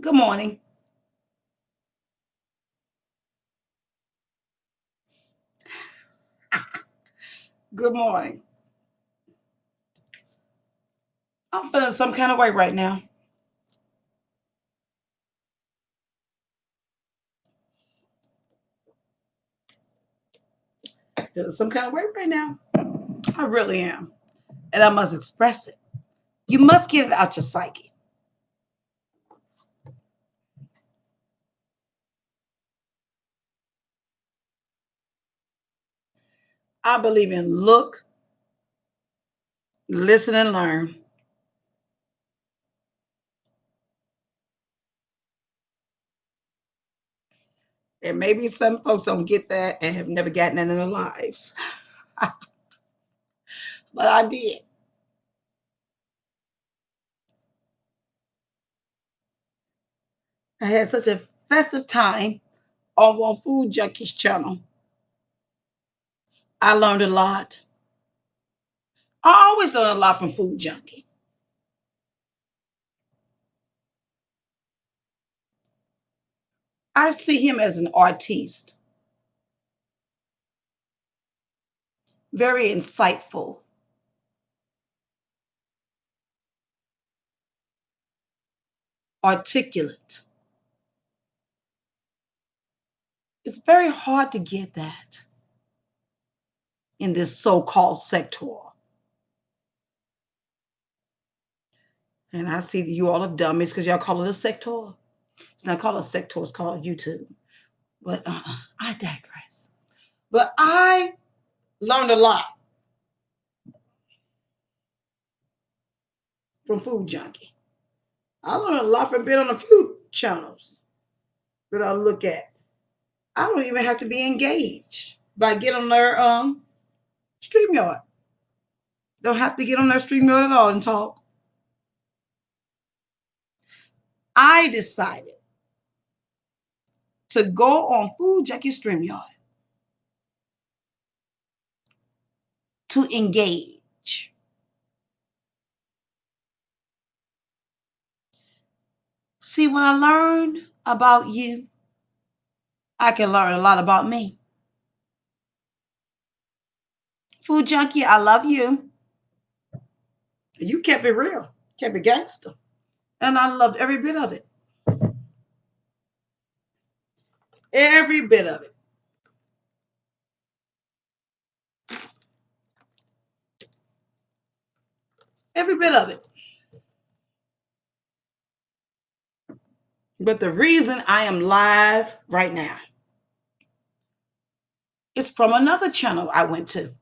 Good morning. Good morning. I'm feeling some kind of way right now. Feeling some kind of way right now. I really am. And I must express it. You must get it out your psyche. I believe in look, listen, and learn. And maybe some folks don't get that and have never gotten it in their lives. But I did. I had such a festive time on One Food Junkies channel. I learned a lot. I always learn a lot from Food Junkie. I see him as an artiste, very insightful, articulate. It's very hard to get that in this so-called sector. And I see that you all are dummies because y'all call it a sector. It's not called a sector, it's called YouTube. But I digress. But I learned a lot from Food Junkie. I learned a lot from being on a few channels that I look at. I don't even have to be engaged by get on their StreamYard. Don't have to get on their StreamYard at all and talk. I decided to go on Food Junkie StreamYard to engage. See, when I learn about you, I can learn a lot about me. Food Junkie, I love you. You kept it real, kept it gangster. And I loved every bit of it. Every bit of it. Every bit of it. But the reason I am live right now is from another channel I went to.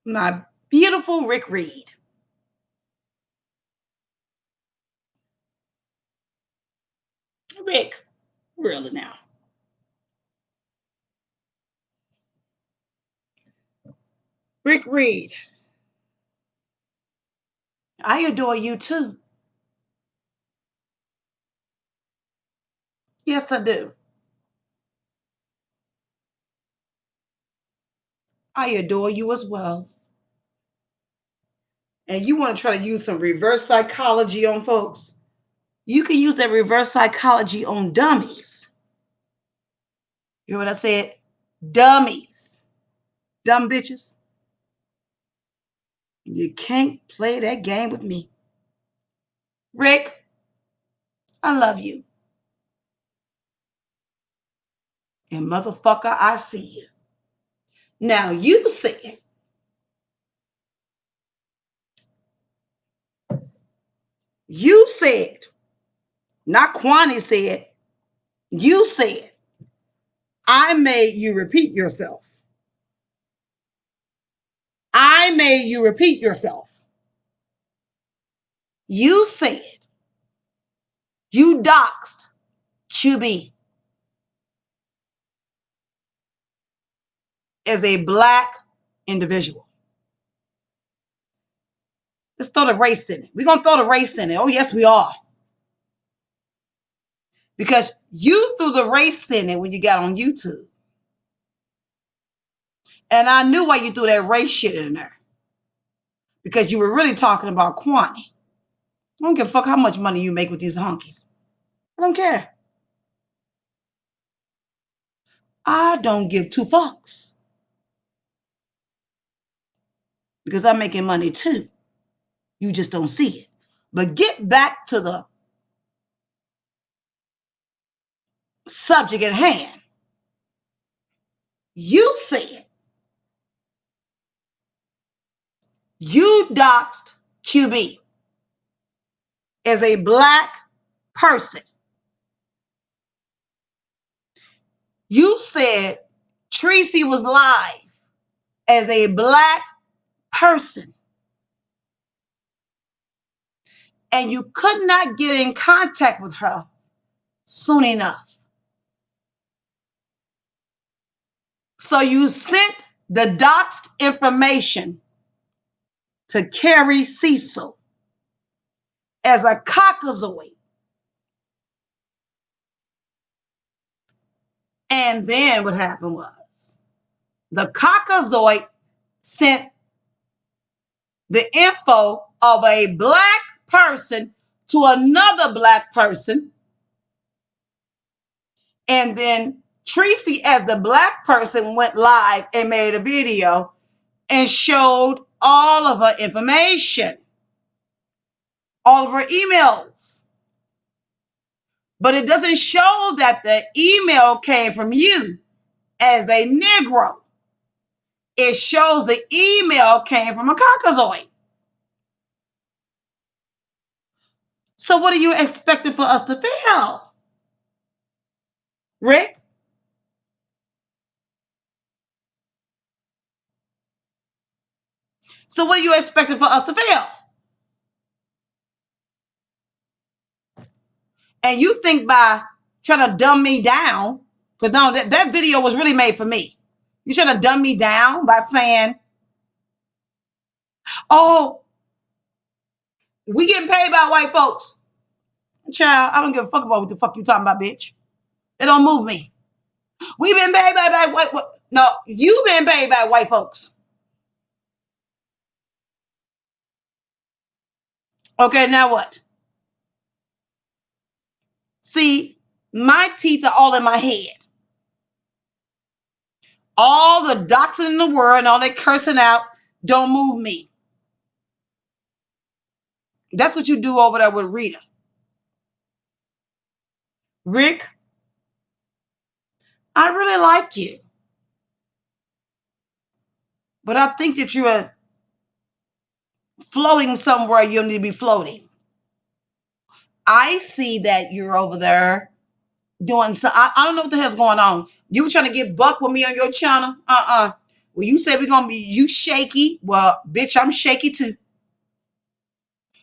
My beautiful Rick Reed. Rick, really now. Rick Reed, I adore you too. Yes, I do. I adore you as well. And you want to try to use some reverse psychology on folks, you can use that reverse psychology on dummies. You hear what I said? Dummies. Dumb bitches. You can't play that game with me. Rick, I love you. And motherfucker, I see you. Now you said, not Kwani said, you said, I made you repeat yourself. I made you repeat yourself. You said you doxed QB as a black individual. Let's throw the race in it. We're going to throw the race in it. Oh, yes, we are. Because you threw the race in it when you got on YouTube. And I knew why you threw that race shit in there. Because you were really talking about Kwani. I don't give a fuck how much money you make with these honkies. I don't care. I don't give two fucks. Because I'm making money too. You just don't see it. But get back to the subject at hand. You said you doxed QB as a black person. You said Tracy was live as a black person. And you could not get in contact with her soon enough. So you sent the doxed information to Carrie Cecil as a cockazoid. And then what happened was the cockazoid sent the info of a black person to another black person. And then Tracy, as the black person, went live and made a video and showed all of her information, all of her emails. But it doesn't show that the email came from you as a Negro. It shows the email came from a cockazoid. So what are you expecting for us to feel? Rick? So what are you expecting for us to feel? And you think by trying to dumb me down, because no, that video was really made for me. You trying to dumb me down by saying, oh, we getting paid by white folks. Child, I don't give a fuck about what the fuck you talking about, bitch. It don't move me. We been paid by white. No, you been paid by white folks. Okay, now what? See, my teeth are all in my head. All the doxing in the world and all that cursing out don't move me. That's what you do over there with Rita. Rick, I really like you. But I think that you're floating somewhere you need to be floating. I see that you're over there doing so. I don't know what the hell's going on. You were trying to get buck with me on your channel? Well, you said we're going to be, you shaky. Well, bitch, I'm shaky too.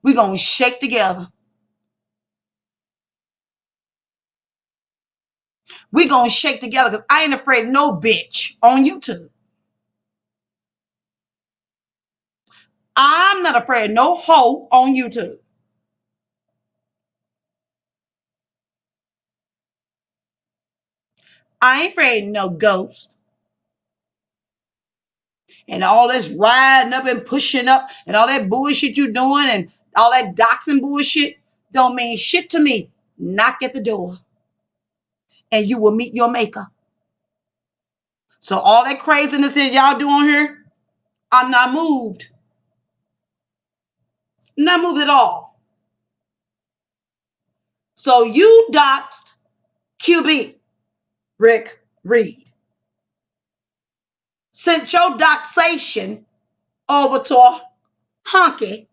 We're going to shake together. We're going to shake together because I ain't afraid of no bitch on YouTube. I'm not afraid of no hoe on YouTube. I ain't afraid of no ghost. And all this riding up and pushing up and all that bullshit you doing and all that doxing bullshit don't mean shit to me. Knock at the door and you will meet your maker. So all that craziness that y'all doing here, I'm not moved. Not moved at all. So you doxed QB, Rick Reed. Sent your doxation over to a honky.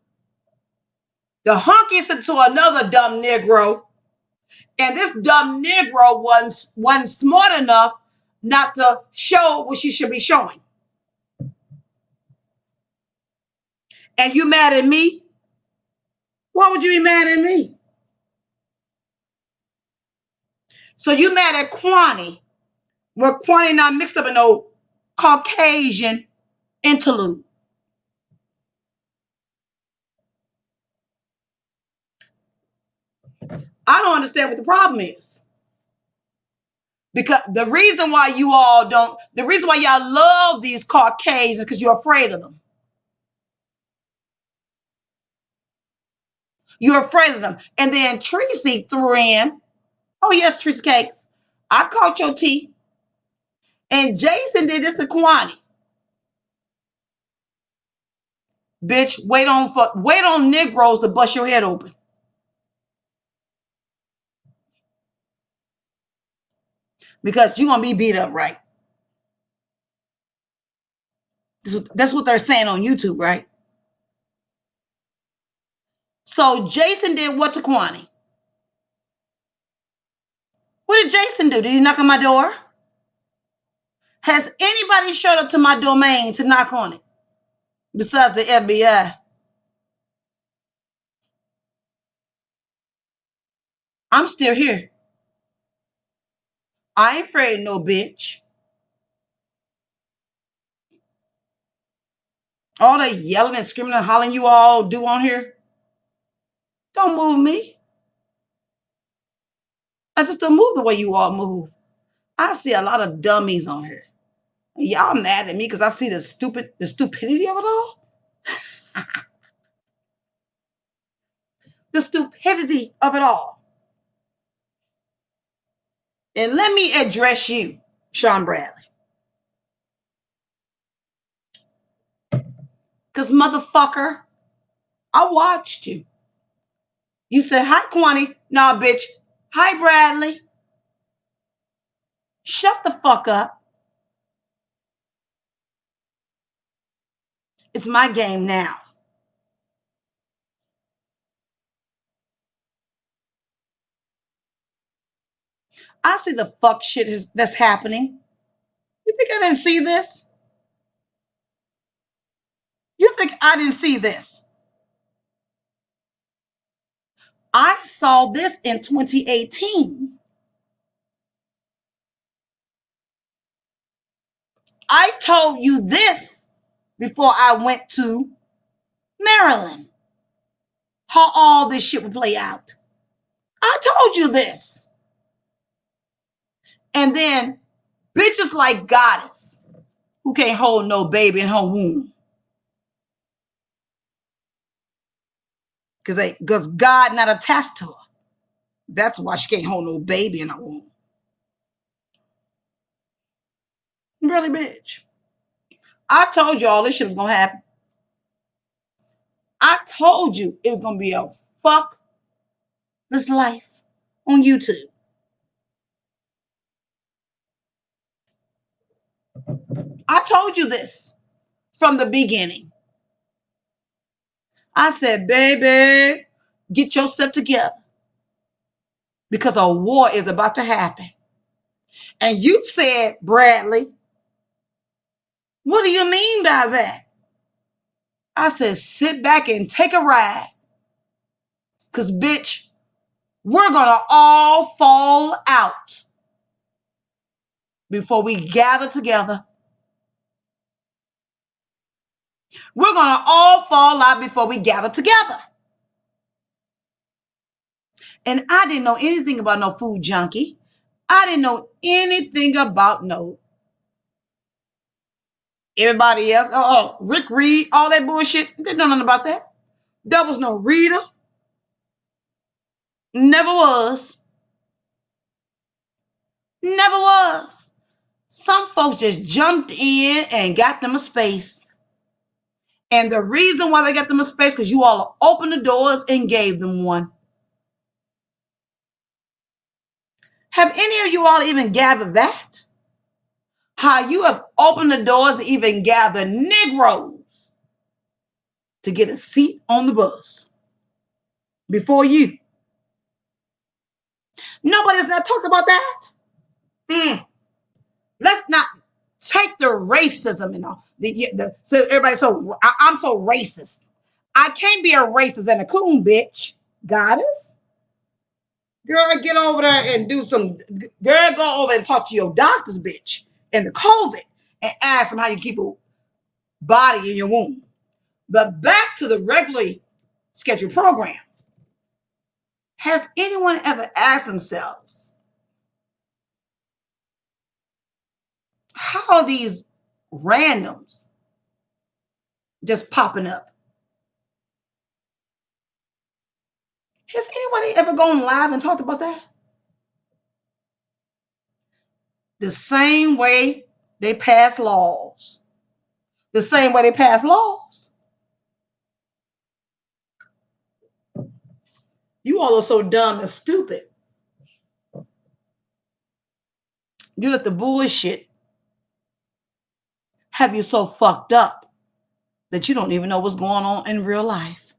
The honky sent to another dumb Negro. And this dumb Negro wasn't smart enough not to show what she should be showing. And you mad at me? Why would you be mad at me? So you mad at Kwani, where Kwani not mixed up in no Caucasian interlude. I don't understand what the problem is. Because the reason why y'all love these Caucasians is because you're afraid of them. You're afraid of them. And then Tracy threw in, oh yes, Tracy Cakes, I caught your tea. And Jason did this to Kwani. Bitch, wait on Negroes to bust your head open. Because you're gonna be beat up, right? That's what they're saying on YouTube, right? So Jason did what to Kwani? What did Jason do? Did he knock on my door? Has anybody showed up to my domain to knock on it besides the FBI? I'm still here. I ain't afraid of no bitch. All that yelling and screaming and hollering you all do on here, don't move me. I just don't move the way you all move. I see a lot of dummies on here. Y'all mad at me because I see the stupidity of it all. The stupidity of it all. And let me address you, Sean Bradley. Because motherfucker, I watched you. You said, hi, Kwani. Nah, bitch. Hi, Bradley. Shut the fuck up. It's my game now. I see the fuck shit that's happening. You think I didn't see this? You think I didn't see this? I saw this in 2018. I told you this before I went to Maryland. How all this shit would play out. I told you this. And then bitches like Goddess, who can't hold no baby in her womb. Because God not attached to her. That's why she can't hold no baby in her womb. Really, bitch. I told you all this shit was going to happen. I told you it was going to be a fuck this life on YouTube. I told you this from the beginning. I said, baby, get yourself together because a war is about to happen. And you said, Bradley, what do you mean by that? I said, sit back and take a ride. Because, bitch, we're going to all fall out before we gather together. We're going to all fall out before we gather together. And I didn't know anything about no food junkie. I didn't know anything about no everybody else. Rick Reed, all that bullshit. Didn't know nothing about that. There was no reader. Never was. Never was. Some folks just jumped in and got them a space. And the reason why they got them a space, because you all opened the doors and gave them one. Have any of you all even gathered that? How you have opened the doors to even gather Negroes to get a seat on the bus before you. Nobody's not talked about that. Let's not take the racism and all. So everybody, I'm so racist. I can't be a racist and a coon, bitch. Goddess. Girl, get over there and do some. Girl, go over and talk to your doctors, bitch, in the COVID and ask them how you keep a body in your womb. But back to the regularly scheduled program. Has anyone ever asked themselves, How are these randoms just popping up? Has anybody ever gone live and talked about that? The same way they pass laws. The same way they pass laws. You all are so dumb and stupid. You let the bullshit have you so fucked up that you don't even know what's going on in real life.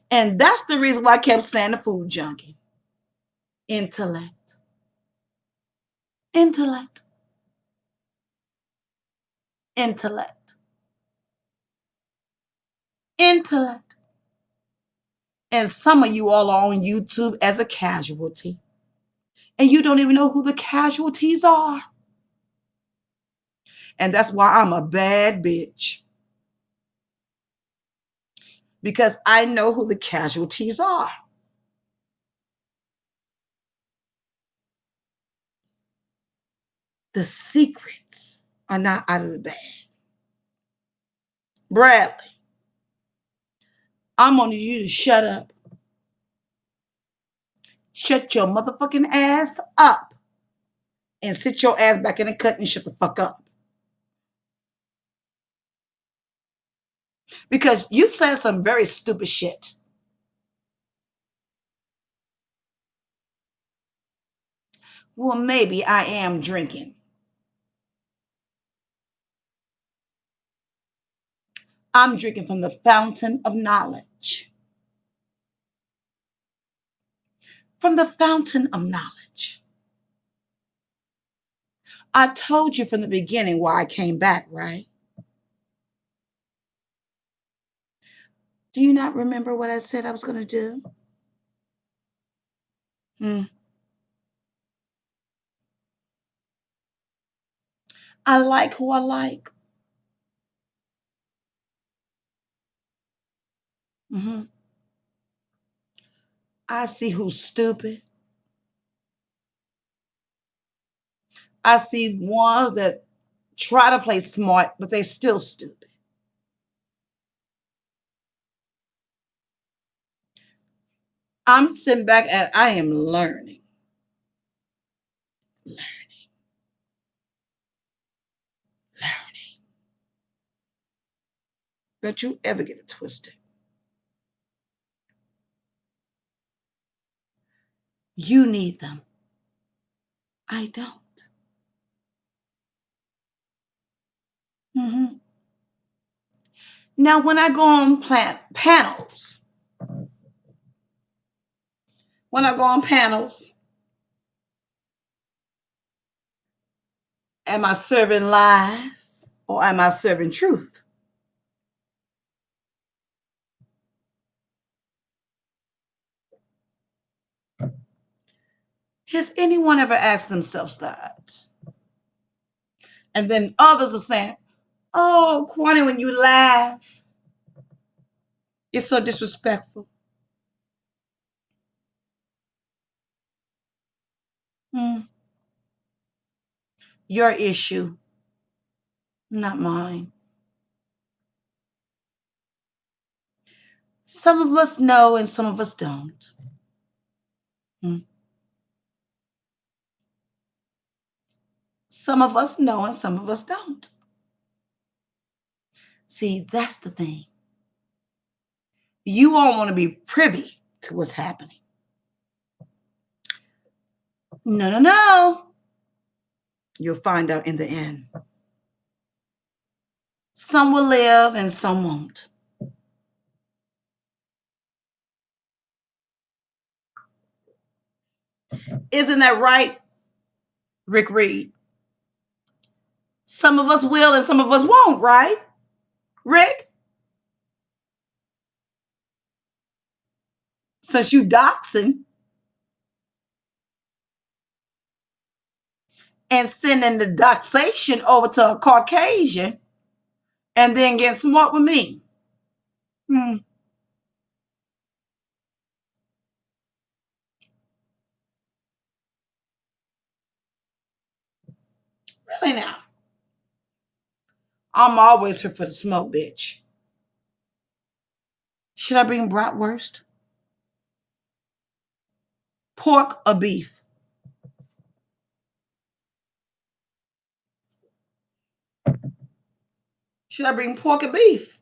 And that's the reason why I kept saying the food junkie. Intellect. Intellect. Intellect. Intellect. And some of you all are on YouTube as a casualty. And you don't even know who the casualties are. And that's why I'm a bad bitch. Because I know who the casualties are. The secrets are not out of the bag. Bradley, I'm on you to shut up. Shut your motherfucking ass up. And sit your ass back in the cut and shut the fuck up. Because you said some very stupid shit. Well, maybe I am drinking. I'm drinking from the fountain of knowledge. From the fountain of knowledge. I told you from the beginning why I came back, right? Do you not remember what I said I was going to do? I like who I like. I see who's stupid. I see ones that try to play smart, but they're still stupid. I'm sitting back and I am learning. Learning. Don't you ever get it twisted. You need them. I don't. Now, when I go on panels, am I serving lies or am I serving truth? Has anyone ever asked themselves that? And then others are saying, oh, Kwani, when you laugh, it's so disrespectful. Your issue, not mine. Some of us know and some of us don't. Some of us know and some of us don't. See, that's the thing. You all want to be privy to what's happening. No. You'll find out in the end. Some will live and some won't. Isn't that right, Rick Reed? Some of us will and some of us won't, right? Rick? Since you doxing and sending the doxation over to a Caucasian and then getting smart with me. Really now. I'm always here for the smoke, bitch. Should I bring bratwurst? Pork or beef? Should I bring pork or beef?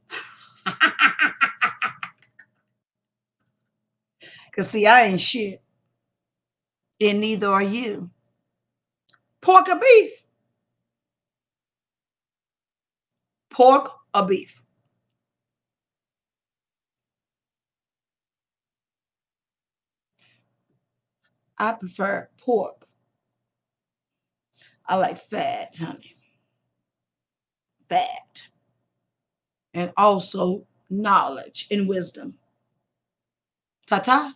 Because, see, I ain't shit. And neither are you. Pork or beef? Pork or beef? I prefer pork. I like fat, honey. Fat. And also knowledge and wisdom. Ta ta.